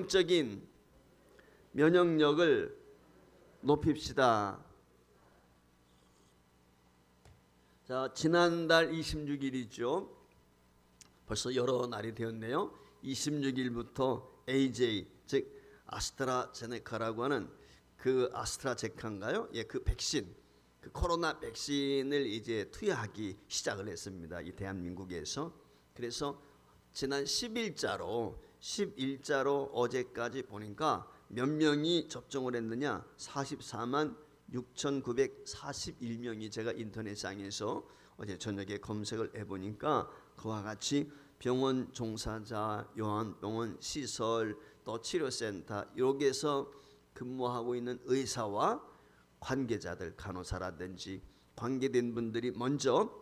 적인 면역력을 높입시다. 자, 지난달 26일이죠. 벌써 여러 날이 되었네요. 26일부터 AJ, 즉 아스트라제네카라고 하는 그 아스트라제네카인가요? 예, 그 백신, 그 코로나 백신을 이제 투여하기 시작을 했습니다. 이 대한민국에서. 그래서 지난 10일자로 어제까지 보니까 몇 명이 접종을 했느냐? 44만 6,941명이 제가 인터넷상에서 어제 저녁에 검색을 해보니까 그와 같이 병원 종사자, 요양병원 시설, 또 치료센터 여기에서 근무하고 있는 의사와 관계자들, 간호사라든지 관계된 분들이 먼저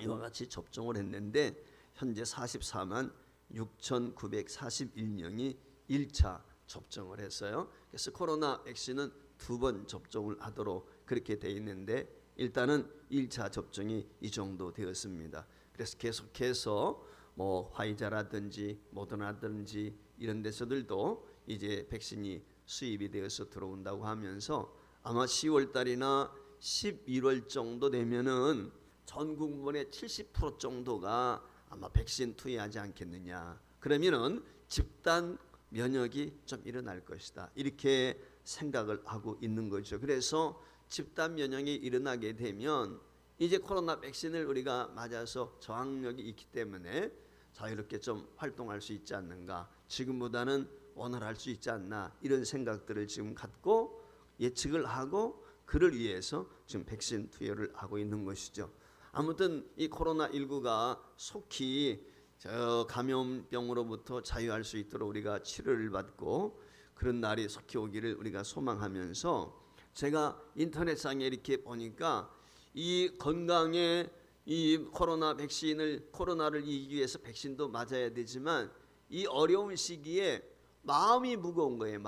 이와 같이 접종을 했는데 현재 44만 6,941명이 1차 접종을 했어요. 그래서 코로나 백신은 2번 접종을 하도록 그렇게 되어 있는데 일단은 1차 접종이 이 정도 되었습니다. 그래서 계속해서 뭐 화이자라든지 모더나든지 이런 데서들도 이제 백신이 수입이 되어서 들어온다고 하면서 아마 10월 달이나 11월 정도 되면은 전 국민의 70% 정도가 아마 백신 투여하지 않겠느냐. 그러면은 집단 면역이 좀 일어날 것이다. 이렇게 생각을 하고 있는 거죠. 그래서 집단 면역이 일어나게 되면 이제 코로나 백신을 우리가 맞아서 저항력이 있기 때문에 자유롭게 좀 활동할 수 있지 않는가. 지금보다는 원활할 수 있지 않나. 이런 생각들을 지금 갖고 예측을 하고 그를 위해서 지금 백신 투여를 하고 있는 것이죠. 아무튼 이 코로나19가 속히 저 감염병으로부터 자유할 수 있도록 우리가 치료를 받고 그런 날이 속히 오기를 우리가 소망하면서 제가 인터넷상에 이렇게 보니까 이 건강에 이 코로나 백신을 코로나를 이기기 위해서 백신도 맞아야 되지만 이 어려운 시기에 마음이 무거운 거예요.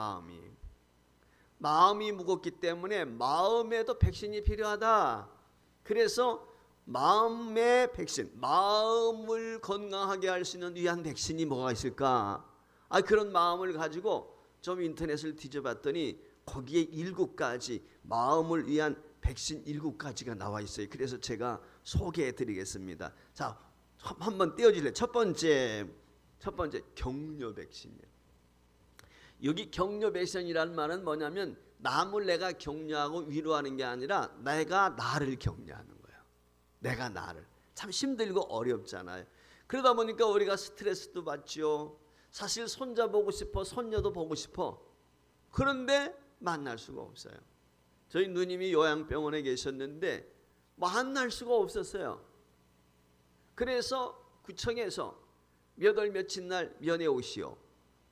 마음이 무겁기 때문에 마음에도 백신이 필요하다. 그래서 마음의 백신, 마음을 건강하게 할 수 있는 위한 백신이 뭐가 있을까? 그런 마음을 가지고 좀 인터넷을 뒤져봤더니 거기에 7가지 마음을 위한 백신 7가지가 나와 있어요. 그래서 제가 소개해 드리겠습니다. 자, 한번 띄워주실래요? 첫 번째 격려 백신이에요. 여기 격려 백신이라는 말은 뭐냐면 남을 내가 격려하고 위로하는 게 아니라 내가 나를 격려하는 거예요. 내가 나를. 참 힘들고 어렵잖아요. 그러다 보니까 우리가 스트레스도 받죠. 사실 손자 보고 싶어, 손녀도 보고 싶어. 그런데 만날 수가 없어요. 저희 누님이 요양병원에 계셨는데 만날 수가 없었어요. 그래서 구청에서 몇 월 며칠 날 면회 오시오.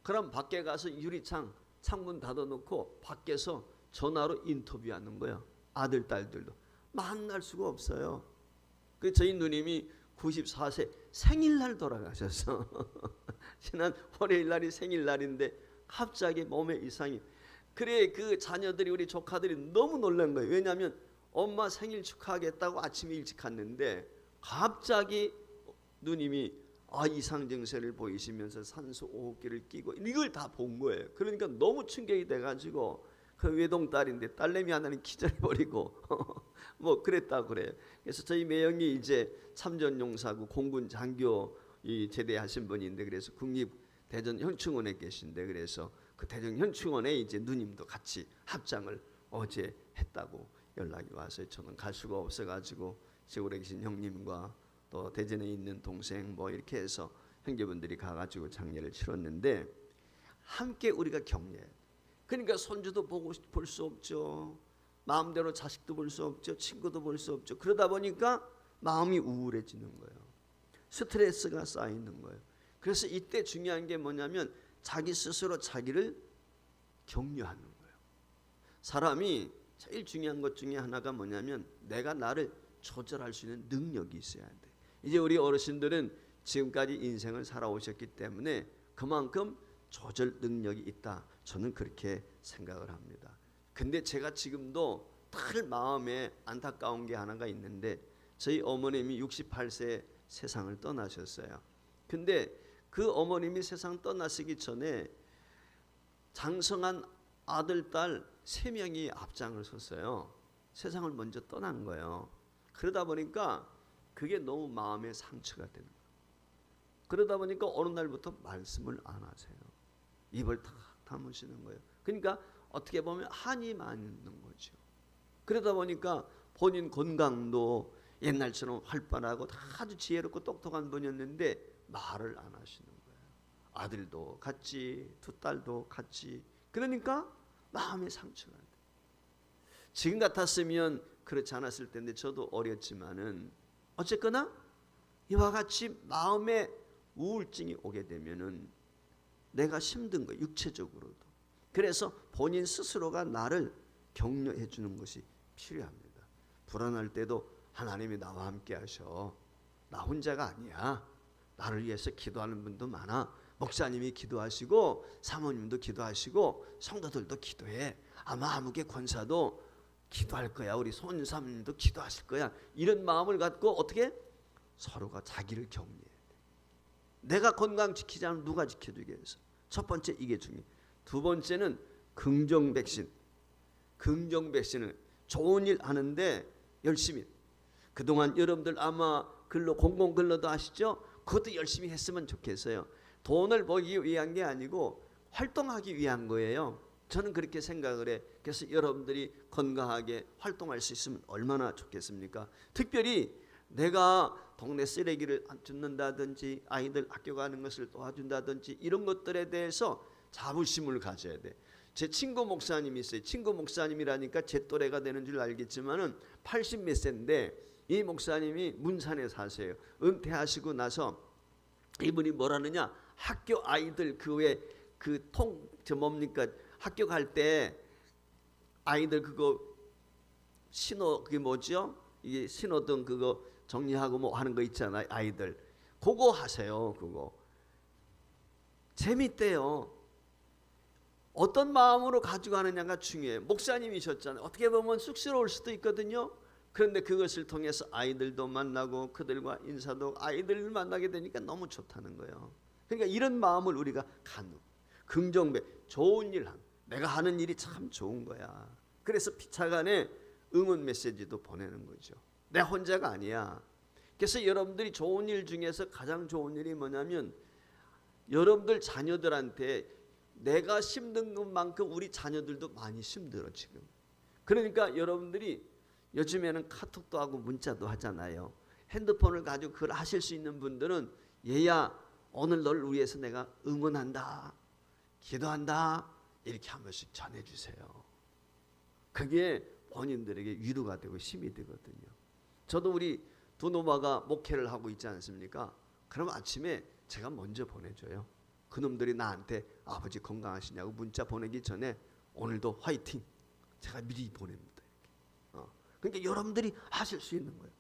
그럼 밖에 가서 유리창 창문 닫아놓고 밖에서 전화로 인터뷰하는 거예요. 아들, 딸들도. 만날 수가 없어요. 그 저희 누님이 94세 생일날 돌아가셨어. 지난 월요일 날이 생일날인데 갑자기 몸에 이상이. 그래 그 자녀들이 우리 조카들이 너무 놀란 거예요. 왜냐하면 엄마 생일 축하하겠다고 아침에 일찍 갔는데 갑자기 누님이 이상 증세를 보이시면서 산소 호흡기를 끼고 이걸 다 본 거예요. 그러니까 너무 충격이 돼가지고 그 외동딸인데 딸내미 하나는 기절해버리고 뭐 그랬다고 그래요. 그래서 저희 매형이 이제 참전용사고 공군 장교 제대하신 분인데 그래서 국립대전현충원에 계신데 그래서 그 대전현충원에 이제 누님도 같이 합장을 어제 했다고 연락이 와서 저는 갈 수가 없어가지고 시골에 계신 형님과 또 대전에 있는 동생 뭐 이렇게 해서 형제분들이 가가지고 장례를 치렀는데 함께 우리가 격려해요. 그러니까 손주도 볼 수 없죠. 마음대로 자식도 볼 수 없죠. 친구도 볼 수 없죠. 그러다 보니까 마음이 우울해지는 거예요. 스트레스가 쌓이는 거예요. 그래서 이때 중요한 게 뭐냐면 자기 스스로 자기를 격려하는 거예요. 사람이 제일 중요한 것 중에 하나가 뭐냐면 내가 나를 조절할 수 있는 능력이 있어야 돼. 이제 우리 어르신들은 지금까지 인생을 살아오셨기 때문에 그만큼 조절 능력이 있다. 저는 그렇게 생각을 합니다. 근데 제가 지금도 늘 마음에 안타까운 게 하나가 있는데 저희 어머님이 68세 세상을 떠나셨어요. 근데 그 어머님이 세상 떠나시기 전에 장성한 아들, 딸 3명이 앞장을 섰어요. 세상을 먼저 떠난 거예요. 그러다 보니까 그게 너무 마음의 상처가 되는 거예요. 그러다 보니까 어느 날부터 말씀을 안 하세요. 입을 탁 다무시는 거예요. 그러니까 어떻게 보면 한이 많은 거죠. 그러다 보니까 본인 건강도 옛날처럼 활발하고 아주 지혜롭고 똑똑한 분이었는데 말을 안 하시는 거예요. 아들도 같이, 2딸도 같이. 그러니까 마음의 상처가 돼요. 지금 같았으면 그렇지 않았을 텐데 저도 어렸지만은 어쨌거나 이와 같이 마음에 우울증이 오게 되면은 내가 힘든 거 육체적으로도. 그래서 본인 스스로가 나를 격려해 주는 것이 필요합니다. 불안할 때도 하나님이 나와 함께 하셔. 나 혼자가 아니야. 나를 위해서 기도하는 분도 많아. 목사님이 기도하시고 사모님도 기도하시고 성도들도 기도해. 아마 아무개 권사도 기도할 거야. 우리 손사모님도 기도하실 거야. 이런 마음을 갖고 어떻게 서로가 자기를 격려해. 내가 건강 지키지 않으면 누가 지켜주겠어. 첫 번째 이게 중요해. 두 번째는 긍정 백신. 긍정 백신은 좋은 일 하는데 열심히. 그동안 여러분들 아마 근로 공공 근로도 아시죠? 그것도 열심히 했으면 좋겠어요. 돈을 벌기 위한 게 아니고 활동하기 위한 거예요. 저는 그렇게 생각을 해. 그래서 여러분들이 건강하게 활동할 수 있으면 얼마나 좋겠습니까? 특별히 내가 동네 쓰레기를 줍는다든지 아이들 학교 가는 것을 도와준다든지 이런 것들에 대해서 자부심을 가져야 돼. 제 친구 목사님이 있어요. 친구 목사님이라니까 제 또래가 되는 줄 알겠지만은 80 몇 세인데 이 목사님이 문산에 사세요. 은퇴하시고 나서 이분이 뭐라느냐, 학교 아이들 그 외 저 뭡니까, 학교 갈 때 아이들 그거 신호, 그게 뭐죠? 이게 신호등 그거 정리하고 뭐 하는 거 있잖아요. 아이들 그거 하세요. 그거 재밌대요. 어떤 마음으로 가지고 하느냐가 중요해요. 목사님이셨잖아요. 어떻게 보면 쑥스러울 수도 있거든요. 그런데 그것을 통해서 아이들도 만나고 그들과 인사도, 아이들을 만나게 되니까 너무 좋다는 거예요. 그러니까 이런 마음을 우리가 갖는, 긍정배, 좋은 일 하는, 내가 하는 일이 참 좋은 거야. 그래서 피차간에 응원 메시지도 보내는 거죠. 내 혼자가 아니야. 그래서 여러분들이 좋은 일 중에서 가장 좋은 일이 뭐냐면 여러분들 자녀들한테 내가 힘든 것만큼 우리 자녀들도 많이 힘들어 지금. 그러니까 여러분들이 요즘에는 카톡도 하고 문자도 하잖아요. 핸드폰을 가지고 그걸 하실 수 있는 분들은 얘야 오늘 널 위해서 내가 응원한다, 기도한다, 이렇게 한 번씩 전해주세요. 그게 본인들에게 위로가 되고 힘이 되거든요. 저도 우리 두노마가 목회를 하고 있지 않습니까? 그럼 아침에 제가 먼저 보내줘요. 그놈들이 나한테 아버지 건강하시냐고 문자 보내기 전에 오늘도 화이팅 제가 미리 보냅니다. 그러니까 여러분들이 하실 수 있는 거예요.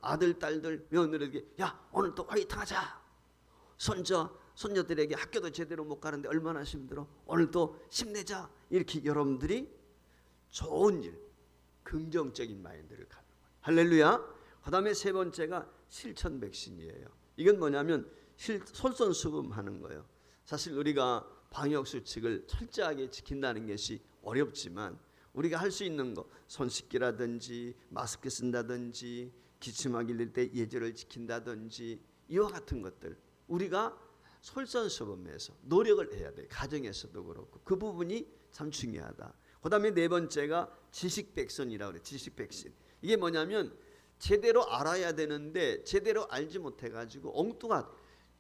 아들, 딸들, 며느리에게 야 오늘 또 화이팅 하자. 손녀들에게 학교도 제대로 못 가는데 얼마나 힘들어. 오늘 또 힘내자. 이렇게 여러분들이 좋은 일, 긍정적인 마인드를 갖는 거예요. 할렐루야. 그 다음에 세 번째가 실천 백신이에요. 이건 뭐냐면 솔선수범하는 거예요. 사실 우리가 방역수칙을 철저하게 지킨다는 것이 어렵지만 우리가 할 수 있는 거, 손 씻기라든지 마스크 쓴다든지 기침하기 낼 때 예절을 지킨다든지 이와 같은 것들 우리가 솔선수범해서 노력을 해야 돼요. 가정에서도 그렇고 그 부분이 참 중요하다. 그 다음에 네 번째가 지식백선이라고 그래요. 지식백신. 이게 뭐냐면 제대로 알아야 되는데 제대로 알지 못해가지고 엉뚱한,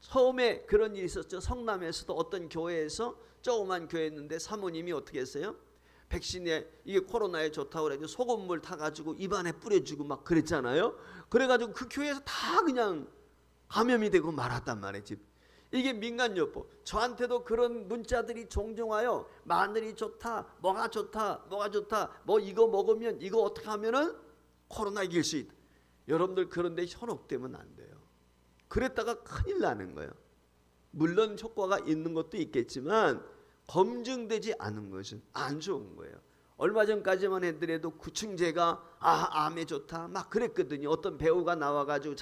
처음에 그런 일이 있었죠. 성남에서도 어떤 교회에서 조그만 교회였는데 사모님이 어떻게 했어요? 백신에 이게 코로나에 좋다고 그래가지고 소금물 타가지고 입안에 뿌려주고 막 그랬잖아요. 그래가지고 그 교회에서 다 그냥 감염이 되고 말았단 말이지. 이게 민간요법. 저한테도 그런 문자들이 종종 와요. 마늘이 좋다, 뭐가 좋다, 뭐가 좋다, 뭐 이거 먹으면 이거 어떻게 하면은 코로나 이길 수 있다. 여러분들 그런데 현혹되면 안 돼요. 그랬다가 큰일 나는 거예요. 물론 효과가 있는 것도 있겠지만 검증되지 않은 것은 안 좋은 거예요. 얼마 전까지만 해더라도 구충제가 암에 좋다 막 그랬거든요. 어떤 배우가 나와가지고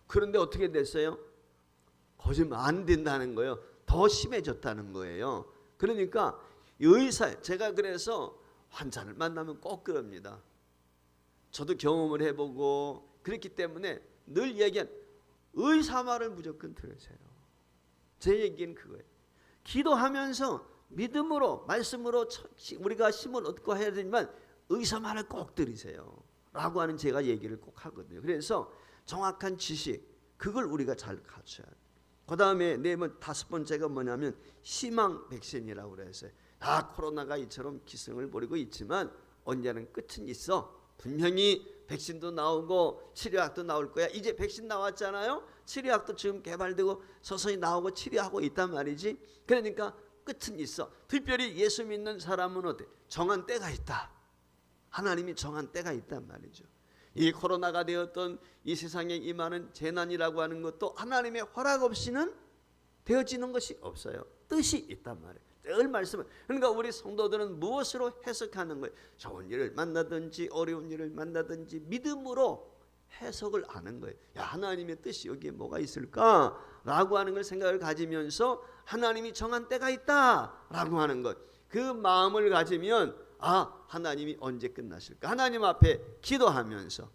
그런데 어떻게 됐어요? 거짓말 안 된다는 거예요. 더 심해졌다는 거예요. 그러니까 제가 그래서 환자를 만나면 꼭 그럽니다. 저도 경험을 해보고 그렇기 때문에 늘 얘기한 의사 말을 무조건 들으세요. 제 얘기는 그거예요. 기도하면서 믿음으로 말씀으로 우리가 힘을 얻고 해야 되지만 의사 말을 꼭 들으세요 라고 하는 제가 얘기를 꼭 하거든요. 그래서 정확한 지식 그걸 우리가 잘 갖춰야 돼요. 그 다음에 다섯 번째가 뭐냐면 희망 백신이라고 그랬어요. 다 코로나가 이처럼 기승을 부리고 있지만 언제는 끝은 있어. 분명히 백신도 나오고 치료약도 나올 거야. 이제 백신 나왔잖아요. 치료약도 지금 개발되고 서서히 나오고 치료하고 있단 말이지. 그러니까 끝은 있어. 특별히 예수 믿는 사람은 어때? 정한 때가 있다. 하나님이 정한 때가 있단 말이죠. 이 코로나가 되었던 이 세상에 임하는 재난이라고 하는 것도 하나님의 허락 없이는 되어지는 것이 없어요. 뜻이 있단 말이에요. 늘 말씀을. 그러니까 우리 성도들은 무엇으로 해석하는 거예요? 좋은 일을 만나든지 어려운 일을 만나든지 믿음으로 해석을 하는 거예요. 야, 하나님의 뜻이 여기에 뭐가 있을까라고 하는 걸 생각을 가지면서 하나님이 정한 때가 있다라고 하는 것. 그 마음을 가지면 하나님이 언제 끝나실까? 하나님 앞에 기도하면서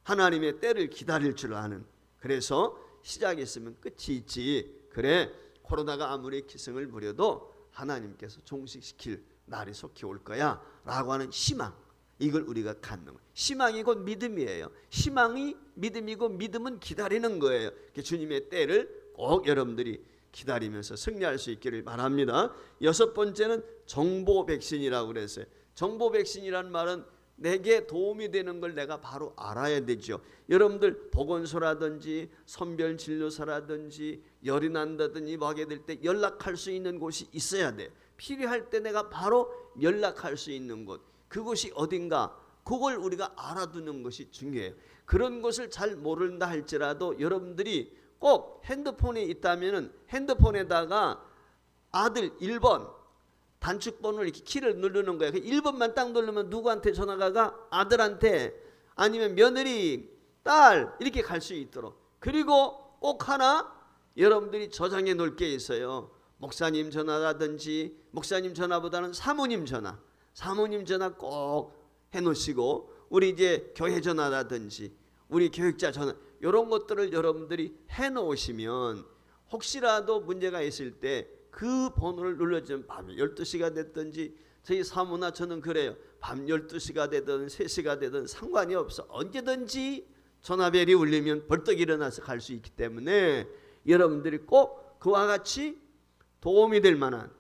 하나님의 때를 기다릴 줄 아는. 그래서 시작했으면 끝이 있지. 그래, 코로나가 아무리 기승을 부려도 하나님께서 종식시킬 날이 속히 올 거야 라고 하는 희망, 이걸 우리가 갖는 거예요. 희망이 곧 믿음이에요. 희망이 믿음이고 믿음은 기다리는 거예요. 주님의 때를 꼭 여러분들이 기다리면서 승리할 수 있기를 바랍니다. 여섯 번째는 정보 백신이라고 그랬어요. 정보 백신이란 말은 내게 도움이 되는 걸 내가 바로 알아야 되죠. 여러분들 보건소라든지 선별진료소라든지 열이 난다든지 뭐 하게 될 때 연락할 수 있는 곳이 있어야 돼. 필요할 때 내가 바로 연락할 수 있는 곳, 그곳이 어딘가, 그걸 우리가 알아두는 것이 중요해요. 그런 것을 잘 모른다 할지라도 여러분들이 꼭 핸드폰에 있다면 핸드폰에다가 아들 1번 단축번호를 이렇게 키를 누르는 거예요. 1번만 딱 누르면 누구한테 전화가 가? 아들한테, 아니면 며느리, 딸 이렇게 갈 수 있도록. 그리고 꼭 하나 여러분들이 저장해 놓을 게 있어요. 목사님 전화라든지, 목사님 전화보다는 사모님 전화 꼭 해놓으시고, 우리 이제 교회 전화라든지 우리 교육자 전화, 이런 것들을 여러분들이 해놓으시면 혹시라도 문제가 있을 때 그 번호를 눌러주면 밤 12시가 됐든지, 저희 사모나 저는 그래요. 밤 12시가 되든 3시가 되든 상관이 없어. 언제든지 전화벨이 울리면 벌떡 일어나서 갈 수 있기 때문에 여러분들이 꼭 그와 같이 도움이 될 만한,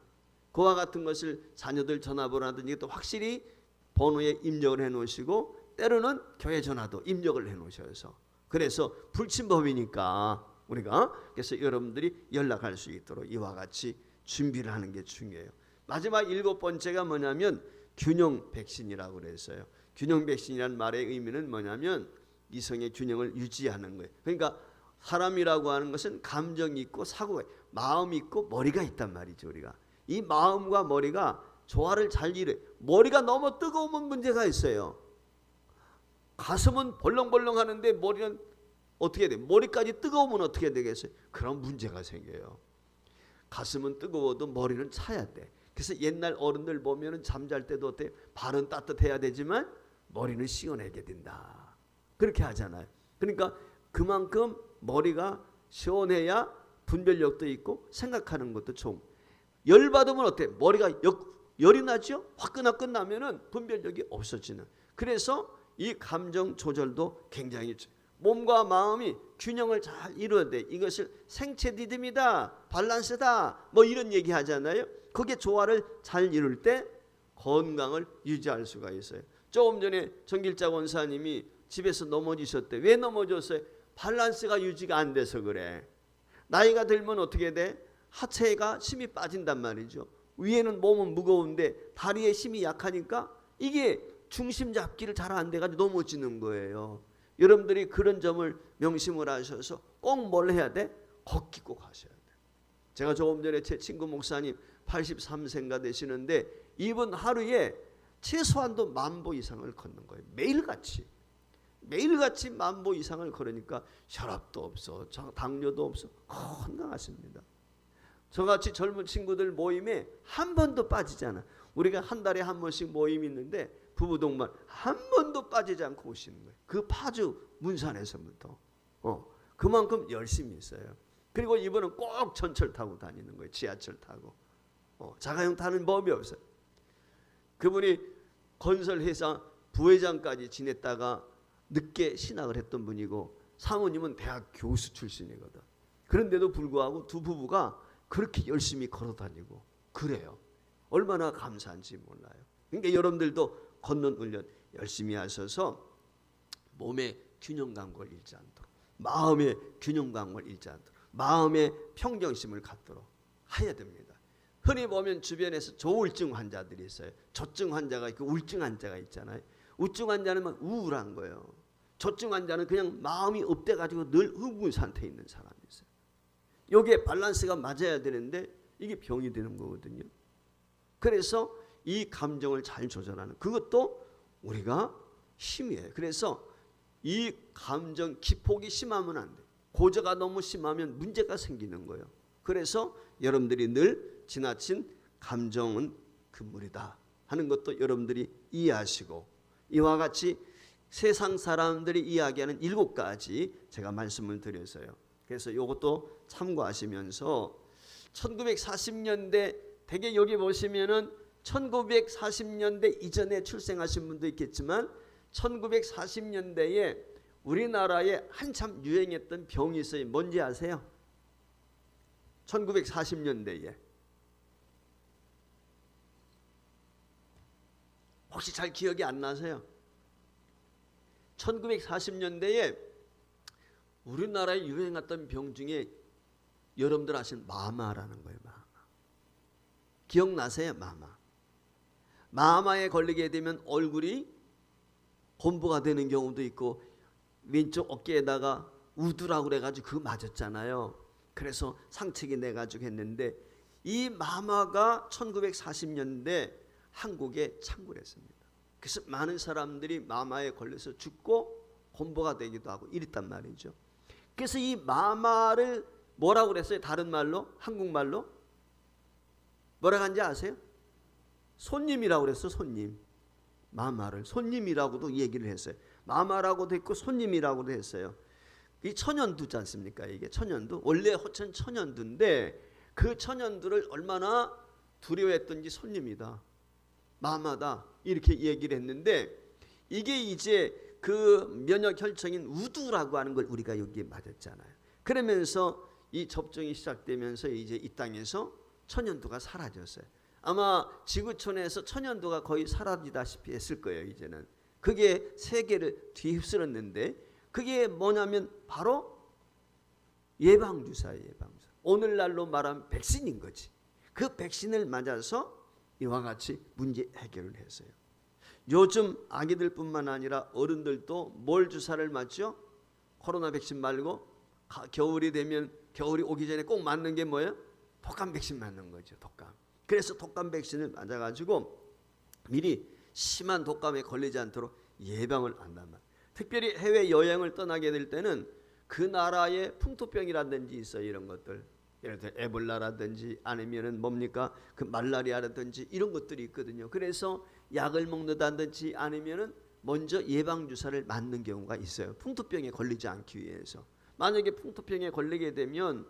그와 같은 것을 자녀들 전화번호라든지 또 확실히 번호에 입력을 해 놓으시고, 때로는 교회 전화도 입력을 해 놓으셔서, 그래서 불침범이니까 우리가 그래서 여러분들이 연락할 수 있도록 이와 같이 준비를 하는 게 중요해요. 마지막 7번째가 뭐냐면 균형 백신이라고 그랬어요. 균형 백신이라는 말의 의미는 뭐냐면 이성의 균형을 유지하는 거예요. 그러니까 사람이라고 하는 것은 감정이 있고 사고가, 마음이 있고 머리가 있단 말이죠. 우리가 이 마음과 머리가 조화를 잘 이루어요. 머리가 너무 뜨거우면 문제가 있어요. 가슴은 벌렁벌렁 하는데 머리는 어떻게 돼? 머리까지 뜨거우면 어떻게 되겠어요? 그런 문제가 생겨요. 가슴은 뜨거워도 머리는 차야 돼. 그래서 옛날 어른들 보면은 잠잘 때도 어때? 발은 따뜻해야 되지만 머리는 시원하게 된다. 그렇게 하잖아요. 그러니까 그만큼 머리가 시원해야 분별력도 있고 생각하는 것도 좀. 열 받으면 어때? 머리가 열이 나죠? 화끈화끈 나면은 분별력이 없어지는. 그래서 이 감정 조절도 굉장히, 몸과 마음이 균형을 잘 이루어야 돼. 이것을 생체 리듬이다, 밸런스다, 뭐 이런 얘기 하잖아요. 그게 조화를 잘 이룰 때 건강을 유지할 수가 있어요. 조금 전에 정길자 원사님이 집에서 넘어지셨대. 왜 넘어졌어요? 밸런스가 유지가 안 돼서 그래. 나이가 들면 어떻게 돼? 하체가 힘이 빠진단 말이죠. 위에는 몸은 무거운데 다리에 힘이 약하니까 이게 중심 잡기를 잘 안 돼가지고 넘어지는 거예요. 여러분들이 그런 점을 명심을 하셔서 꼭 뭘 해야 돼? 걷기 꼭 하셔야 돼. 제가 조금 전에 제 친구 목사님 83세인가 되시는데 이분 하루에 최소한도 10,000보 이상을 걷는 거예요. 매일같이 10,000보 이상을 걸으니까 혈압도 없어, 당뇨도 없어, 건강하십니다. 저같이 젊은 친구들 모임에 한 번도 빠지지 않아. 우리가 한 달에 한 번씩 모임 있는데 부부 동반 한 번도 빠지지 않고 오시는 거예요. 그 파주 문산에서부터 그만큼 열심히 있어요. 그리고 이분은 꼭 전철 타고 다니는 거예요. 지하철 타고 자가용 타는 법이 없어요. 그분이 건설회사 부회장까지 지냈다가 늦게 신학을 했던 분이고 사모님은 대학 교수 출신이거든. 그런데도 불구하고 두 부부가 그렇게 열심히 걸어 다니고 그래요. 얼마나 감사한지 몰라요. 그러니까 여러분들도 걷는 훈련 열심히 하셔서 몸의 균형감을 잃지 않도록, 마음의 균형감을 잃지 않도록, 마음의 평정심을 갖도록 해야 됩니다. 흔히 보면 주변에서 조울증 환자들이 있어요. 조증 환자가 있고 우울증 환자가 있잖아요. 우울증 환자는 막 우울한 거예요. 조증 환자는 그냥 마음이 업돼가지고 늘 흥분 상태에 있는 사람이 있어요. 여기에 밸런스가 맞아야 되는데 이게 병이 되는 거거든요. 그래서 이 감정을 잘 조절하는 그것도 우리가 힘이에요. 그래서 이 감정 기폭이 심하면 안 돼요. 고저가 너무 심하면 문제가 생기는 거예요. 그래서 여러분들이 늘 지나친 감정은 금물이다 하는 것도 여러분들이 이해하시고, 이와 같이 세상 사람들이 이야기하는 7가지 제가 말씀을 드렸어요. 그래서 이것도 참고하시면서 1940년대 대개 여기 보시면은 1940년대 이전에 출생하신 분도 있겠지만 1940년대에 우리나라에 한참 유행했던 병이 있어요. 뭔지 아세요? 1940년대에 혹시 잘 기억이 안 나세요? 1940년대에 우리나라에 유행했던 병 중에 여러분들 아시는 마마라는 거예요. 마마. 기억나세요? 마마에 걸리게 되면 얼굴이 곰보가 되는 경우도 있고 왼쪽 어깨에다가 우두라고 그래가지고 그거 맞았잖아요. 그래서 상책이 내가지고 했는데 이 마마가 1940년대 한국에 창궐했습니다. 그래서 많은 사람들이 마마에 걸려서 죽고 곰보가 되기도 하고 이랬단 말이죠. 그래서 이 마마를 뭐라고 그랬어요? 다른 말로? 한국말로? 뭐라고 하는지 아세요? 손님이라고 그랬어. 손님. 마마를 손님이라고도 얘기를 했어요. 마마라고도 했고 손님이라고도 했어요. 이 천연두지 않습니까? 이게 천연두. 원래 호천 천연두인데 그 천연두를 얼마나 두려워했던지 손님이다, 마마다 이렇게 얘기를 했는데 이게 이제 그 면역 혈청인 우두라고 하는 걸 우리가 여기에 맞았잖아요. 그러면서 이 접종이 시작되면서 이제 이 땅에서 천연두가 사라졌어요. 아마 지구촌에서 천연두가 거의 사라지다시피 했을 거예요. 이제는 그게 세계를 뒤휩쓸었는데 그게 뭐냐면 바로 예방주사예요. 예방주사. 오늘날로 말하면 백신인 거지. 그 백신을 맞아서 이와 같이 문제 해결을 했어요. 요즘 아기들뿐만 아니라 어른들도 뭘 주사를 맞죠? 코로나 백신 말고 겨울이 되면 겨울이 오기 전에 꼭 맞는 게 뭐예요? 독감 백신 맞는 거죠. 독감. 그래서 독감 백신을 맞아가지고 미리 심한 독감에 걸리지 않도록 예방을 한단 말이에요. 특별히 해외 여행을 떠나게 될 때는 그 나라의 풍토병이라든지 있어요. 이런 것들. 예를 들어 에볼라라든지 아니면은 뭡니까? 그 말라리아라든지 이런 것들이 있거든요. 그래서 약을 먹는다든지 아니면은 먼저 예방주사를 맞는 경우가 있어요. 풍토병에 걸리지 않기 위해서. 만약에 풍토병에 걸리게 되면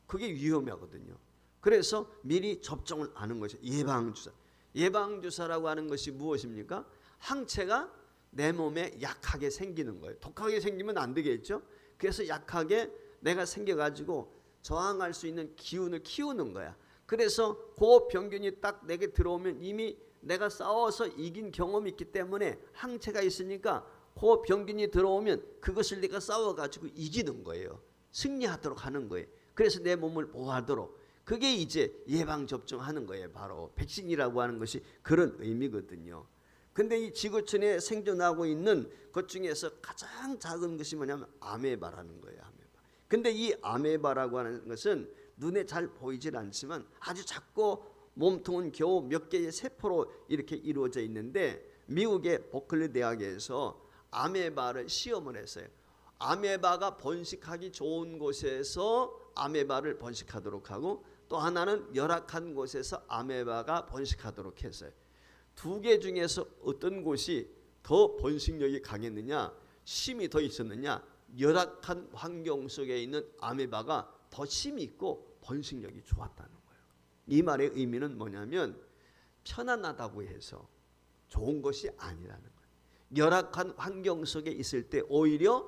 그게 위험하거든요. 그래서 미리 접종을 하는 것이 예방주사. 예방주사라고 하는 것이 무엇입니까? 항체가 내 몸에 약하게 생기는 거예요. 독하게 생기면 안 되겠죠. 그래서 약하게 내가 생겨가지고 저항할 수 있는 기운을 키우는 거야. 그래서 그 병균이 딱 내게 들어오면 이미 내가 싸워서 이긴 경험이 있기 때문에 항체가 있으니까 그 병균이 들어오면 그것을 내가 싸워가지고 이기는 거예요. 승리하도록 하는 거예요. 그래서 내 몸을 보호하도록. 그게 이제 예방접종하는 거예요. 바로 백신이라고 하는 것이 그런 의미거든요. 근데 이 지구촌에 생존하고 있는 것 중에서 가장 작은 것이 뭐냐면 아메바라는 거예요. 아메바. 근데 이 아메바라고 하는 것은 눈에 잘 보이질 않지만 아주 작고 몸통은 겨우 몇 개의 세포로 이렇게 이루어져 있는데 미국의 버클리 대학에서 아메바를 시험을 했어요. 아메바가 번식하기 좋은 곳에서 아메바를 번식하도록 하고 또 하나는 열악한 곳에서 아메바가 번식하도록 했어요. 두 개 중에서 어떤 곳이 더 번식력이 강했느냐, 힘이 더 있었느냐? 열악한 환경 속에 있는 아메바가 더 힘이 있고 번식력이 좋았다는 거예요. 이 말의 의미는 뭐냐면 편안하다고 해서 좋은 것이 아니라는 거예요. 열악한 환경 속에 있을 때 오히려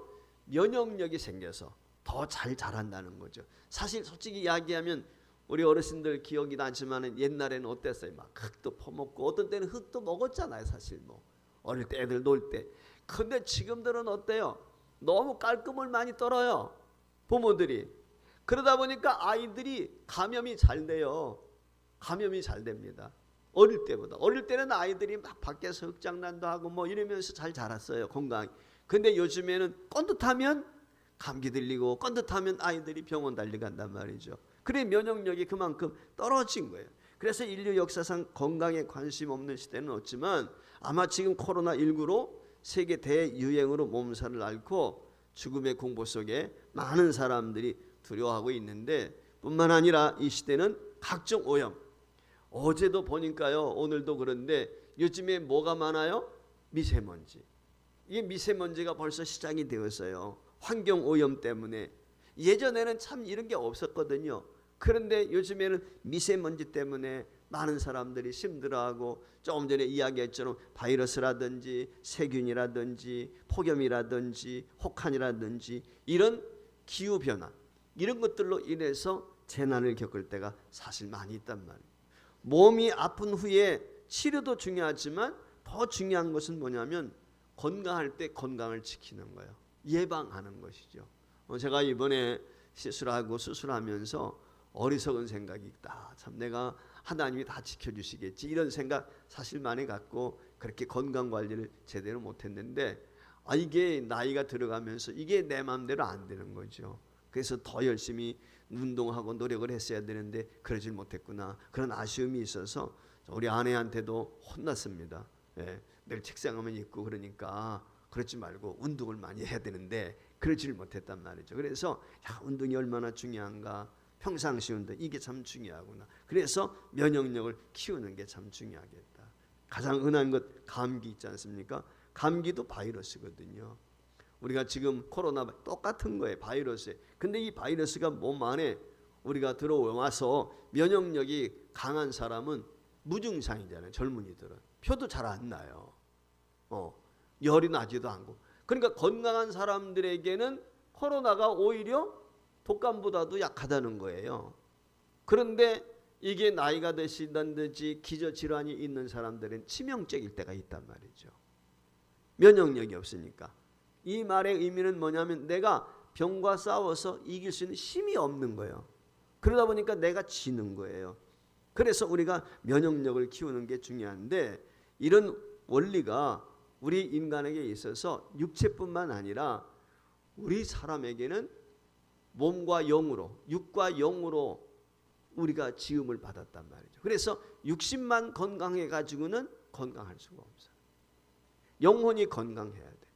면역력이 생겨서 더 잘 자란다는 거죠. 사실 솔직히 이야기하면 우리 어르신들 기억이 나지만 옛날에는 어땠어요? 막 흙도 퍼먹고 어떤 때는 흙도 먹었잖아요. 사실 뭐 어릴 때 애들 놀 때. 근데 지금들은 어때요? 너무 깔끔을 많이 떨어요. 부모들이. 그러다 보니까 아이들이 감염이 잘 돼요. 감염이 잘 됩니다. 어릴 때보다. 어릴 때는 아이들이 막 밖에서 흙장난도 하고 뭐 이러면서 잘 자랐어요. 건강히. 근데 요즘에는 꼰듯하면 감기 들리고 꼰듯하면 아이들이 병원 달려간단 말이죠. 그래 면역력이 그만큼 떨어진 거예요. 그래서 인류 역사상 건강에 관심 없는 시대는 없지만 아마 지금 코로나19로 세계 대유행으로 몸살을 앓고 죽음의 공포 속에 많은 사람들이 두려워하고 있는데 뿐만 아니라 이 시대는 각종 오염. 어제도 보니까요, 오늘도 그런데 요즘에 뭐가 많아요? 미세먼지. 이게 미세먼지가 벌써 시작이 되었어요. 환경 오염 때문에. 예전에는 참 이런 게 없었거든요. 그런데 요즘에는 미세먼지 때문에 많은 사람들이 힘들어하고 조금 전에 이야기했처럼 바이러스라든지 세균이라든지 폭염이라든지 혹한이라든지 이런 기후변화 이런 것들로 인해서 재난을 겪을 때가 사실 많이 있단 말이에요. 몸이 아픈 후에 치료도 중요하지만 더 중요한 것은 뭐냐면 건강할 때 건강을 지키는 거예요. 예방하는 것이죠. 제가 이번에 시술하고 수술하면서 어리석은 생각이 있다. 참 내가 하나님이 다 지켜주시겠지 이런 생각 사실 많이 갖고 그렇게 건강관리를 제대로 못했는데 이게 나이가 들어가면서 이게 내 마음대로 안 되는 거죠. 그래서 더 열심히 운동하고 노력을 했어야 되는데 그러질 못했구나. 그런 아쉬움이 있어서 우리 아내한테도 혼났습니다. 예, 늘 책상에만 있고 그러니까 그러지 말고 운동을 많이 해야 되는데 그러지를 못했단 말이죠. 그래서 운동이 얼마나 중요한가. 평상시 운동 이게 참 중요하구나. 그래서 면역력을 키우는 게 참 중요하겠다. 가장 흔한 것 감기 있지 않습니까? 감기도 바이러스거든요. 우리가 지금 코로나 똑같은 거예요. 바이러스. 근데 이 바이러스가 몸 안에 우리가 들어와서 면역력이 강한 사람은 무증상이잖아요. 젊은이들은. 표도 잘 안 나요. 열이 나지도 않고. 그러니까 건강한 사람들에게는 코로나가 오히려 독감보다도 약하다는 거예요. 그런데 이게 나이가 드시든지 기저질환이 있는 사람들은 치명적일 때가 있단 말이죠. 면역력이 없으니까. 이 말의 의미는 뭐냐면 내가 병과 싸워서 이길 수 있는 힘이 없는 거예요. 그러다 보니까 내가 지는 거예요. 그래서 우리가 면역력을 키우는 게 중요한데 이런 원리가 우리 인간에게 있어서 육체뿐만 아니라 우리 사람에게는 몸과 영으로, 육과 영으로 우리가 지음을 받았단 말이죠. 그래서 육신만 건강해 가지고는 건강할 수가 없어요. 영혼이 건강해야 돼.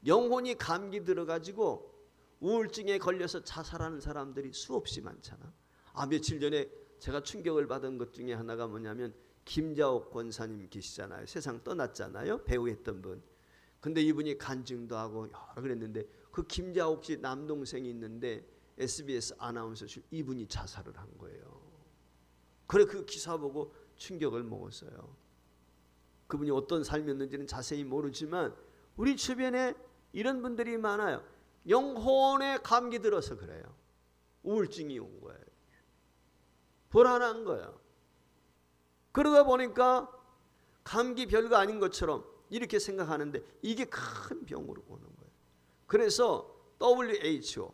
영혼이 감기 들어가지고 우울증에 걸려서 자살하는 사람들이 수없이 많잖아. 며칠 전에 제가 충격을 받은 것 중에 하나가 뭐냐면 김자옥 권사님 계시잖아요. 세상 떠났잖아요. 배우했던 분. 근데 이분이 간증도 하고 여러 그랬는데 그 김자옥 씨 남동생이 있는데 SBS 아나운서실 이분이 자살을 한 거예요. 그래 그 기사 보고 충격을 먹었어요. 그분이 어떤 삶이었는지는 자세히 모르지만 우리 주변에 이런 분들이 많아요. 영혼에 감기 들어서 그래요. 우울증이 온 거예요. 불안한 거예요. 그러다 보니까 감기 별거 아닌 것처럼 이렇게 생각하는데 이게 큰 병으로 오는 거예요. 그래서 WHO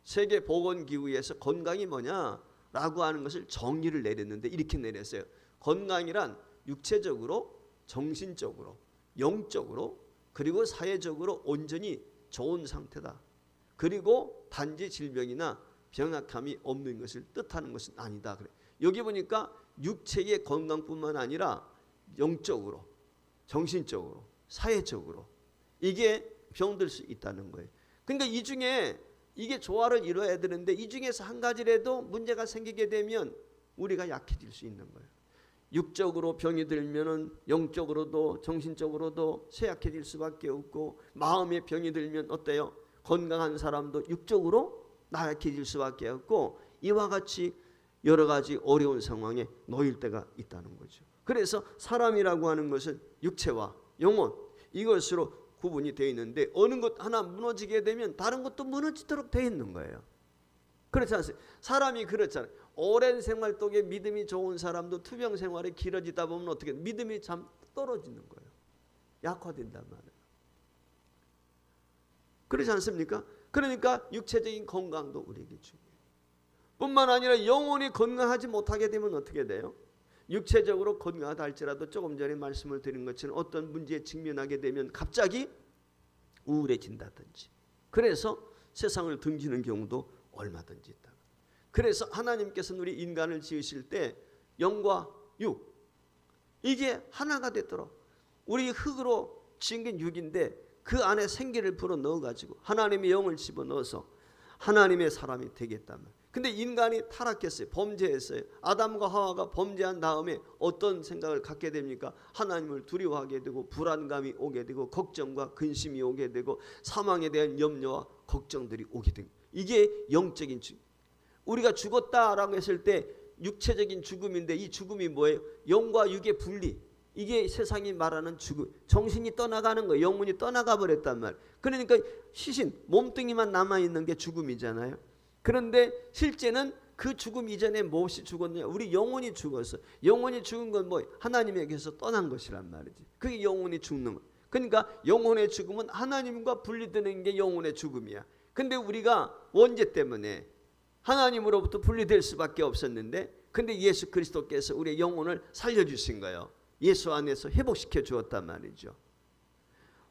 세계보건기구에서 건강이 뭐냐라고 하는 것을 정의를 내렸는데 이렇게 내렸어요. 건강이란 육체적으로, 정신적으로, 영적으로 그리고 사회적으로 온전히 좋은 상태다. 그리고 단지 질병이나 병약함이 없는 것을 뜻하는 것은 아니다. 그래. 여기 보니까 육체의 건강뿐만 아니라 영적으로, 정신적으로, 사회적으로 이게 병들 수 있다는 거예요. 그러니까 이 중에 이게 조화를 이루어야 되는데 이 중에서 한 가지라도 문제가 생기게 되면 우리가 약해질 수 있는 거예요. 육적으로 병이 들면은 영적으로도 정신적으로도 쇠약해질 수밖에 없고, 마음에 병이 들면 어때요? 건강한 사람도 육적으로 나약해질 수밖에 없고, 이와 같이 여러 가지 어려운 상황에 놓일 때가 있다는 거죠. 그래서 사람이라고 하는 것은 육체와 영혼, 이것으로 구분이 되어 있는데, 어느 것 하나 무너지게 되면 다른 것도 무너지도록 되어 있는 거예요. 그렇지 않습니까? 사람이 그렇잖아요. 오랜 생활 속에 믿음이 좋은 사람도 투병 생활이 길어지다 보면 어떻게 믿음이 참 떨어지는 거예요. 약화된단 말이에요. 그렇지 않습니까? 그러니까 육체적인 건강도 우리에게 중요해요. 뿐만 아니라 영혼이 건강하지 못하게 되면 어떻게 돼요? 육체적으로 건강하다 할지라도 조금 전에 말씀을 드린 것처럼 어떤 문제에 직면하게 되면 갑자기 우울해진다든지, 그래서 세상을 등지는 경우도 얼마든지 있다. 그래서 하나님께서는 우리 인간을 지으실 때 영과 육, 이게 하나가 되도록, 우리 흙으로 지은 게 육인데 그 안에 생기를 불어 넣어가지고 하나님의 영을 집어넣어서 하나님의 사람이 되겠다면, 근데 인간이 타락했어요. 범죄했어요. 아담과 하와가 범죄한 다음에 어떤 생각을 갖게 됩니까? 하나님을 두려워하게 되고, 불안감이 오게 되고, 걱정과 근심이 오게 되고, 사망에 대한 염려와 걱정들이 오게 됩니다. 이게 영적인 죽음. 우리가 죽었다라고 했을 때 육체적인 죽음인데, 이 죽음이 뭐예요? 영과 육의 분리. 이게 세상이 말하는 죽음. 정신이 떠나가는 거예요. 영혼이 떠나가 버렸단 말이에요. 그러니까 시신, 몸뚱이만 남아있는 게 죽음이잖아요. 그런데 실제는 그 죽음 이전에 무엇이 죽었냐? 우리 영혼이 죽었어. 영혼이 죽은 건 뭐예요? 하나님에게서 떠난 것이란 말이지. 그게 영혼이 죽는 거. 그러니까 영혼의 죽음은 하나님과 분리되는 게 영혼의 죽음이야. 근데 우리가 원죄 때문에 하나님으로부터 분리될 수밖에 없었는데, 근데 예수 그리스도께서 우리의 영혼을 살려주신 거예요. 예수 안에서 회복시켜 주었단 말이죠.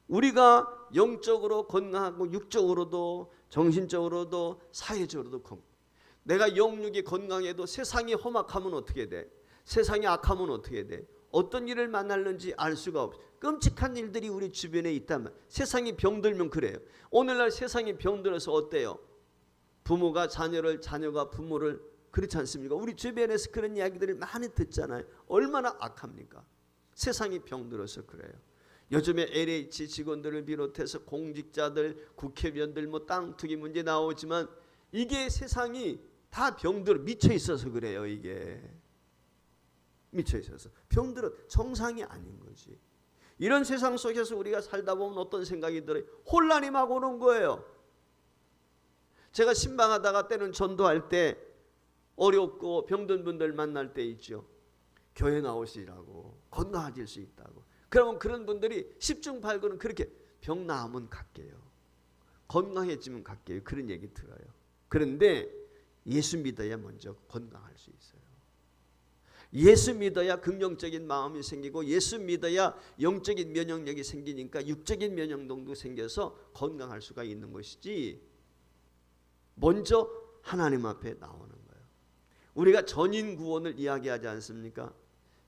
우리가 영적으로 건강하고 육적으로도 정신적으로도 사회적으로도 건강. 내가 영육이 건강해도 세상이 험악하면 어떻게 돼? 세상이 악하면 어떻게 돼? 어떤 일을 만날는지 알 수가 없어. 끔찍한 일들이 우리 주변에 있다면, 세상이 병들면 그래요. 오늘날 세상이 병들어서 어때요? 부모가 자녀를, 자녀가 부모를, 그렇지 않습니까? 우리 주변에서 그런 이야기들을 많이 듣잖아요. 얼마나 악합니까? 세상이 병들어서 그래요. 요즘에 LH 직원들을 비롯해서 공직자들, 국회의원들, 뭐 땅 투기 문제 나오지만, 이게 세상이 다 병들어 미쳐 있어서 그래요. 이게 미쳐 있어서 병들어, 정상이 아닌 거지. 이런 세상 속에서 우리가 살다 보면 어떤 생각이 들어요? 혼란이 막 오는 거예요. 제가 신방하다가 때는 전도할 때 어렵고 병든 분들 만날 때 있죠. 교회 나오시라고, 건강해질 수 있다고. 그러면 그런 분들이 10중 8구는 그렇게 병 나으면 갈게요, 건강해지면 갈게요, 그런 얘기 들어요. 그런데 예수 믿어야 먼저 건강할 수 있어요. 예수 믿어야 긍정적인 마음이 생기고, 예수 믿어야 영적인 면역력이 생기니까 육적인 면역력도 생겨서 건강할 수가 있는 것이지, 먼저 하나님 앞에 나오는 거예요. 우리가 전인 구원을 이야기하지 않습니까?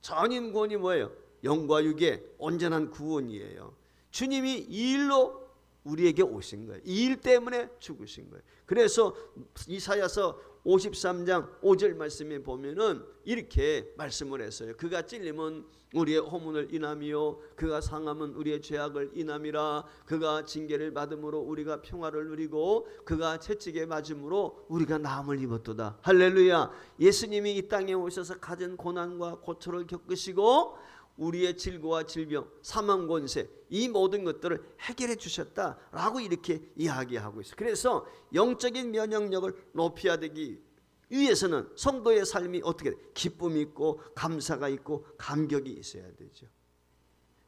전인 구원이 뭐예요? 영과 육의 온전한 구원이에요. 주님이 이 일로 우리에게 오신 거예요. 이 일 때문에 죽으신 거예요. 그래서 이사야서 53장 5절 말씀에 보면은 이렇게 말씀을 했어요. 그가 찔림은 우리의 허물을 인함이요, 그가 상함은 우리의 죄악을 인함이라. 그가 징계를 받음으로 우리가 평화를 누리고, 그가 채찍에 맞음으로 우리가 나음을 입었도다. 할렐루야. 예수님이 이 땅에 오셔서 가진 고난과 고초를 겪으시고 우리의 질고와 질병, 사망 권세, 이 모든 것들을 해결해 주셨다라고 이렇게 이야기하고 있어요. 그래서 영적인 면역력을 높여야 되기 위해서는 성도의 삶이 어떻게 돼? 기쁨이 있고 감사가 있고 감격이 있어야 되죠.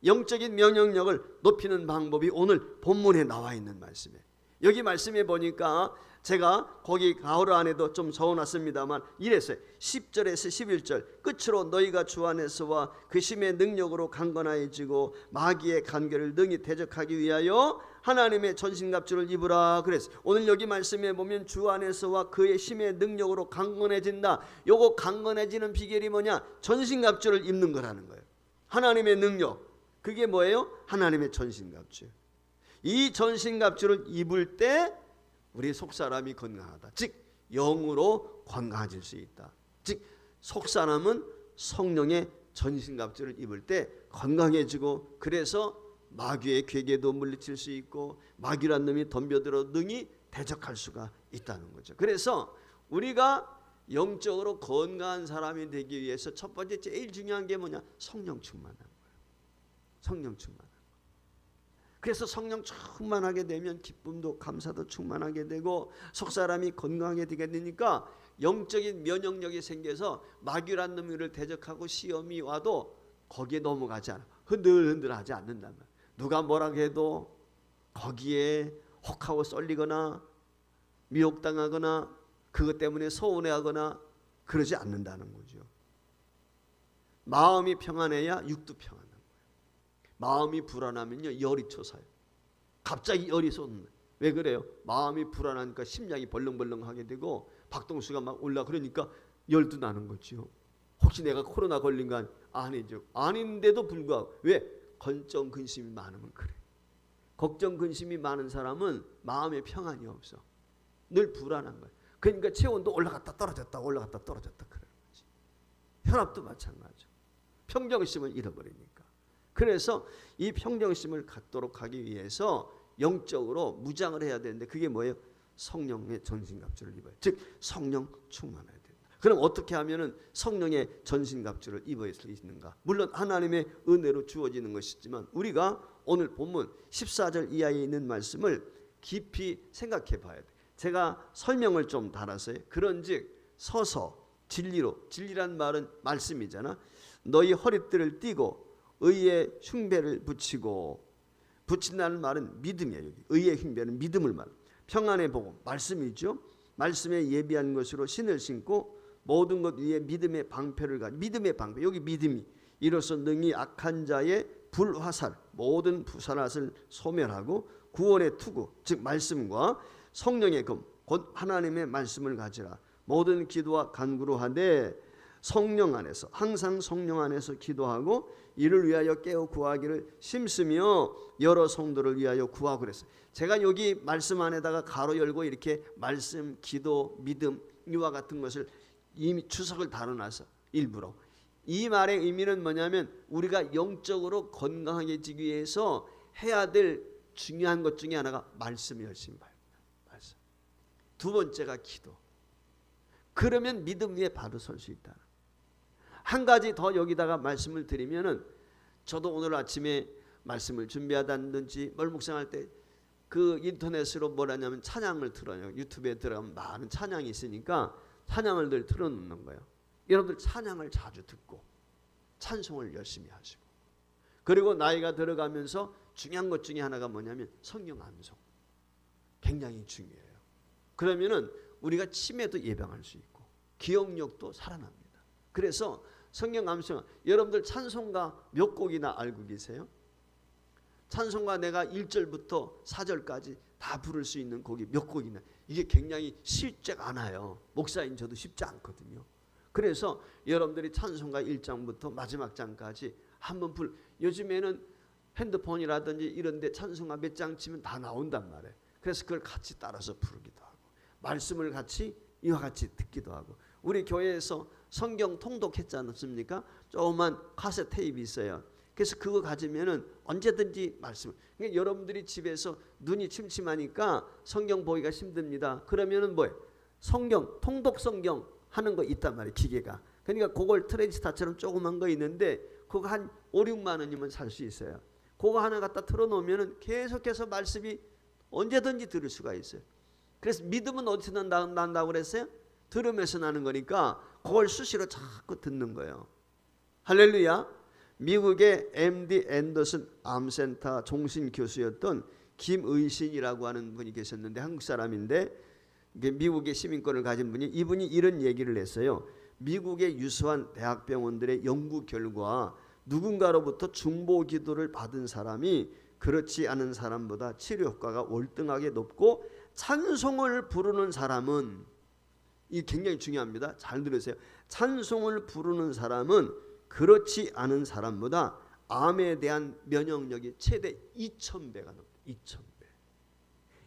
영적인 면역력을 높이는 방법이 오늘 본문에 나와 있는 말씀이에요. 여기 말씀에 보니까 제가 거기 가오르 안에도 좀 적어놨습니다만 이랬어요. 10절에서 11절 끝으로 너희가 주 안에서와 그 심의 능력으로 강건해지고 마귀의 간계를 능히 대적하기 위하여 하나님의 전신갑주를 입으라 그랬어요. 오늘 여기 말씀에 보면 주 안에서와 그의 심의 능력으로 강건해진다. 요거 강건해지는 비결이 뭐냐? 전신갑주를 입는 거라는 거예요. 하나님의 능력, 그게 뭐예요? 하나님의 전신갑주. 이 전신갑주를 입을 때 우리 속사람이 건강하다. 즉 영으로 건강해질 수 있다. 즉 속사람은 성령의 전신갑주를 입을 때 건강해지고, 그래서 마귀의 괴계도 물리칠 수 있고 마귀란 놈이 덤벼들어 능히 대적할 수가 있다는 거죠. 그래서 우리가 영적으로 건강한 사람이 되기 위해서 첫 번째 제일 중요한 게 뭐냐? 성령 충만한 거예요. 성령 충만한 거예요. 그래서 성령 충만하게 되면 기쁨도 감사도 충만하게 되고 속사람이 건강하게 되게 되니까 영적인 면역력이 생겨서 마귀란 놈을 대적하고 시험이 와도 거기에 넘어가지 않아. 흔들흔들하지 않는단 말이야. 누가 뭐라고 해도 거기에 혹하고 쏠리거나 미혹당하거나 그것 때문에 서운해하거나 그러지 않는다는 거죠. 마음이 평안해야 육도 평안한 거예요. 마음이 불안하면요 열이 솟아요. 갑자기 열이 솟는. 왜 그래요? 마음이 불안하니까 심장이 벌렁벌렁하게 되고 박동수가 막 올라 그러니까 열도 나는 거죠. 혹시 내가 코로나 걸린 거 아니죠? 아닌데도 불구하고 왜? 걱정 근심이 많으면 그래. 걱정 근심이 많은 사람은 마음에 평안이 없어. 늘 불안한 거야. 그러니까 체온도 올라갔다 떨어졌다 올라갔다 떨어졌다 그러는 거지. 혈압도 마찬가지죠. 평정심을 잃어버리니까. 그래서 이 평정심을 갖도록 하기 위해서 영적으로 무장을 해야 되는데 그게 뭐예요? 성령의 전신갑주를 입어요. 즉 성령 충만해야 된다. 그럼 어떻게 하면은 성령의 전신갑주를 입을 수 있는가? 물론 하나님의 은혜로 주어지는 것이지만 우리가 오늘 본문 14절 이하에 있는 말씀을 깊이 생각해 봐야 돼. 제가 설명을 좀 달았어요. 그런즉 서서 진리로, 진리란 말은 말씀이잖아. 너희 허리띠를 띠고 의의 흉배를 붙이고, 붙인다는 말은 믿음이에요. 여기 의의 흉배는 믿음을 말. 평안의 복음 말씀이죠. 말씀에 예비한 것으로 신을 신고 모든 것 위에 믿음의 방패를 가지고, 믿음의 방패, 여기 믿음이 이로써 능히 악한 자의 불화살 모든 부사낫을 소멸하고 구원의 투구 즉 말씀과 성령의 금 곧 하나님의 말씀을 가지라. 모든 기도와 간구로 하되 성령 안에서, 항상 성령 안에서 기도하고 이를 위하여 깨어 구하기를 심쓰며 여러 성도를 위하여 구하고 그랬어요. 제가 여기 말씀 안에다가 가로 열고 이렇게 말씀, 기도, 믿음 이와 같은 것을 이미 추석을 달아놔서 일부러. 이 말의 의미는 뭐냐면 우리가 영적으로 건강해지기 위해서 해야 될 중요한 것 중에 하나가 말씀을 열심히 봐요. 말씀. 두 번째가 기도. 그러면 믿음 위에 바로 설 수 있다. 한 가지 더 여기다가 말씀을 드리면은, 저도 오늘 아침에 말씀을 준비하다든지 뭘 묵상할 때 그 인터넷으로 뭘 하냐면 찬양을 틀어요. 유튜브에 들어가면 많은 찬양이 있으니까 찬양을 늘 틀어놓는 거예요. 여러분들 찬양을 자주 듣고 찬송을 열심히 하시고, 그리고 나이가 들어가면서 중요한 것 중에 하나가 뭐냐면 성령 암송. 굉장히 중요해요. 그러면은 우리가 치매도 예방할 수 있고 기억력도 살아납니다. 그래서 성령 암송, 여러분들 찬송가 몇 곡이나 알고 계세요? 찬송가 내가 1절부터 4절까지 다 부를 수 있는 곡이 몇 곡이나. 이게 굉장히 쉽지가 않아요. 목사인 저도 쉽지 않거든요. 그래서 여러분들이 찬송가 1장부터 마지막 장까지 한번 요즘에는 핸드폰이라든지 이런 데 찬송가 몇 장 치면 다 나온단 말이에요. 그래서 그걸 같이 따라서 부르기도 하고 말씀을 같이 이와 같이 듣기도 하고. 우리 교회에서 성경 통독했지 않습니까? 조그만 카세트 테이프 있어요. 그래서 그거 가지면은 언제든지 말씀. 그러니까 여러분들이 집에서 눈이 침침하니까 성경 보기가 힘듭니다. 그러면은 뭐예요? 성경 통독 성경 하는 거 있단 말이에요. 기계가. 그러니까 그걸 트랜지스타처럼 조그만 거 있는데 그거 한 5, 6만 원이면 살 수 있어요. 그거 하나 갖다 틀어놓으면은 계속해서 말씀이 언제든지 들을 수가 있어요. 그래서 믿음은 어디서 난다고 그랬어요? 들으면서 나는 거니까 그걸 수시로 자꾸 듣는 거예요. 할렐루야. 미국의 MD 앤더슨 암센터 종신 교수였던 김의신이라고 하는 분이 계셨는데 한국 사람인데 미국의 시민권을 가진 분이, 이분이 이런 얘기를 했어요. 미국의 유수한 대학병원들의 연구 결과 누군가로부터 중보 기도를 받은 사람이 그렇지 않은 사람보다 치료 효과가 월등하게 높고 찬송을 부르는 사람은, 이 굉장히 중요합니다. 잘 들으세요. 찬송을 부르는 사람은 그렇지 않은 사람보다 암에 대한 면역력이 최대 2000배가 넘습니다. 2000배.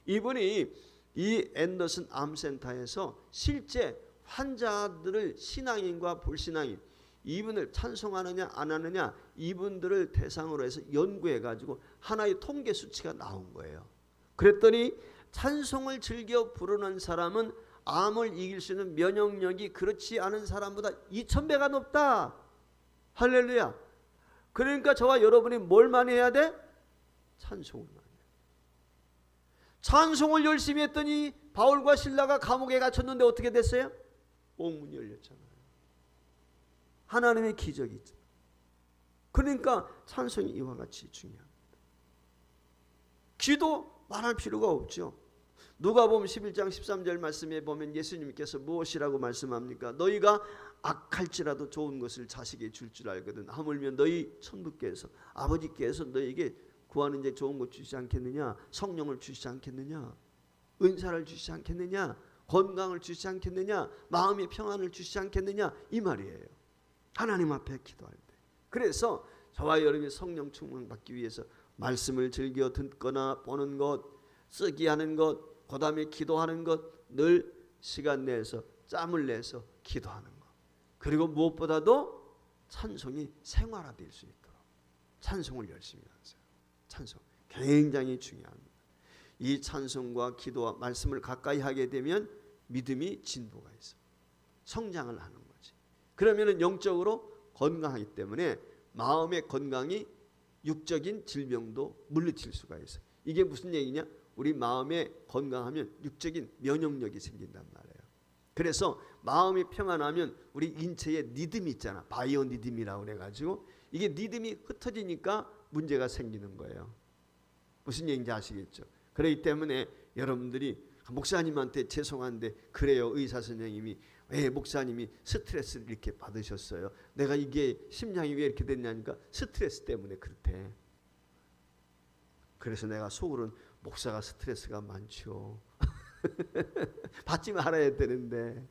이분이 이 앤더슨 암센터에서 실제 환자들을 신앙인과 불신앙인 이분을 찬송하느냐 안 하느냐 이분들을 대상으로 해서 연구해가지고 하나의 통계 수치가 나온 거예요. 그랬더니 찬송을 즐겨 부르는 사람은 암을 이길 수 있는 면역력이 그렇지 않은 사람보다 2000배가 높다. 할렐루야. 그러니까 저와 여러분이 뭘 많이 해야 돼? 찬송을 많이 해야 돼. 찬송을 열심히 했더니 바울과 실라가 감옥에 갇혔는데 어떻게 됐어요? 옥문이 열렸잖아요. 하나님의 기적이 있죠. 그러니까 찬송이 이와 같이 중요합니다. 기도 말할 필요가 없죠. 누가복음 11장 13절 말씀에 보면 예수님께서 무엇이라고 말씀합니까? 너희가 악할지라도 좋은 것을 자식에게 줄 줄 알거든. 하물며 너희 천부께서 아버지께서 너희에게 구하는 데 좋은 것 주시지 않겠느냐? 성령을 주시지 않겠느냐? 은사를 주시지 않겠느냐? 건강을 주시지 않겠느냐? 마음의 평안을 주시지 않겠느냐? 이 말이에요. 하나님 앞에 기도할 때. 그래서 저와 여러분이 성령 충만 받기 위해서 말씀을 즐겨 듣거나 보는 것, 쓰기 하는 것, 그 다음에 기도하는 것, 늘 시간 내서 짬을 내서 기도하는 것. 그리고 무엇보다도 찬송이 생활화될 수 있도록 찬송을 열심히 하세요. 찬송 굉장히 중요합니다. 이 찬송과 기도와 말씀을 가까이 하게 되면 믿음이 진보가 있어. 성장을 하는 거지. 그러면은 영적으로 건강하기 때문에 마음의 건강이 육적인 질병도 물리칠 수가 있어요. 이게 무슨 얘기냐? 우리 마음에 건강하면 육적인 면역력이 생긴단 말이에요. 그래서 마음이 평안하면 우리 인체에 리듬이 있잖아. 바이오 리듬이라고 그래가지고 이게 리듬이 흩어지니까 문제가 생기는 거예요. 무슨 얘기인지 아시겠죠? 그렇기 때문에 여러분들이 목사님한테 죄송한데 그래요. 의사 선생님이 왜 목사님이 스트레스를 이렇게 받으셨어요? 내가 이게 심장이 왜 이렇게 됐냐니까 스트레스 때문에 그렇대. 그래서 내가 속으로는 목사가 스트레스가 많죠. 받지 말아야 되는데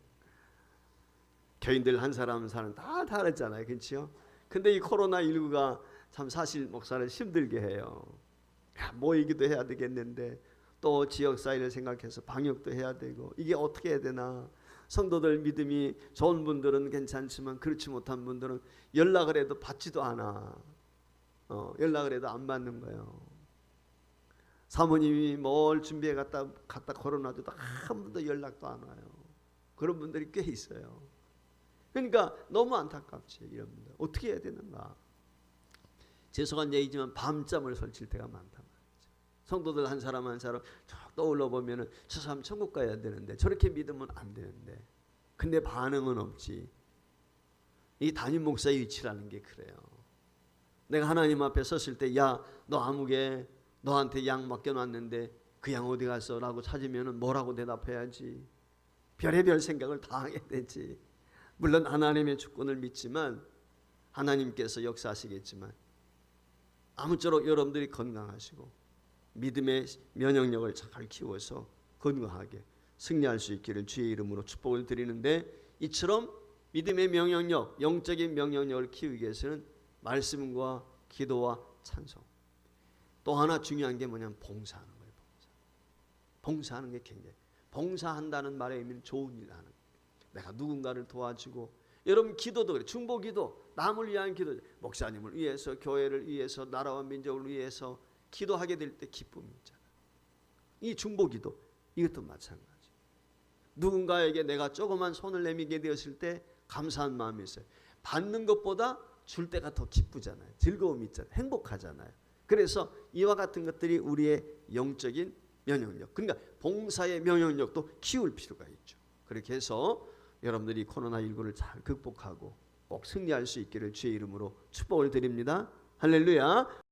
교인들 한 사람 한 사람 다 다르잖아요. 그렇죠? 근데 이 코로나19가 참 사실 목사를 힘들게 해요. 모이기도 해야 되겠는데 또 지역사회를 생각해서 방역도 해야 되고 이게 어떻게 해야 되나. 성도들 믿음이 좋은 분들은 괜찮지만 그렇지 못한 분들은 연락을 해도 받지도 않아. 연락을 해도 안 받는 거예요. 사모님이 뭘 준비해 갔다 걸어놔도 한 번도 연락도 안 와요. 그런 분들이 꽤 있어요. 그러니까 너무 안타깝지. 이런 분들 어떻게 해야 되는가. 죄송한 얘기지만 밤잠을 설칠 때가 많단 말이죠. 성도들 한 사람 한 사람 떠올려 보면은 저 사람 천국 가야 되는데 저렇게 믿으면 안 되는데 근데 반응은 없지. 이 담임 목사의 위치라는 게 그래요. 내가 하나님 앞에 섰을 때 야 너 아무개 너한테 양 맡겨놨는데 그 양 어디 갔어? 라고 찾으면 뭐라고 대답해야지. 별의별 생각을 다 하게 되지. 물론 하나님의 주권을 믿지만 하나님께서 역사하시겠지만 아무쪼록 여러분들이 건강하시고 믿음의 면역력을 잘 키워서 건강하게 승리할 수 있기를 주의 이름으로 축복을 드리는데 이처럼 믿음의 면역력, 영적인 면역력을 키우기 위해서는 말씀과 기도와 찬송. 또 하나 중요한 게 뭐냐면 봉사하는 거예요. 봉사하는 게 굉장히 봉사한다는 말의 의미는 좋은 일을 하는 거예요. 내가 누군가를 도와주고 여러분 기도도 그래. 중보기도 남을 위한 기도 목사님을 위해서 교회를 위해서 나라와 민족을 위해서 기도하게 될 때 기쁨이 있잖아. 이 중보기도 이것도 마찬가지. 누군가에게 내가 조그만 손을 내밀게 되었을 때 감사한 마음이 있어요. 받는 것보다 줄 때가 더 기쁘잖아요. 즐거움이 있잖아요. 행복하잖아요. 그래서 이와 같은 것들이 우리의 영적인 면역력, 그러니까 봉사의 면역력도 키울 필요가 있죠. 그렇게 해서 여러분들이 코로나19를 잘 극복하고 꼭 승리할 수 있기를 주의 이름으로 축복을 드립니다. 할렐루야.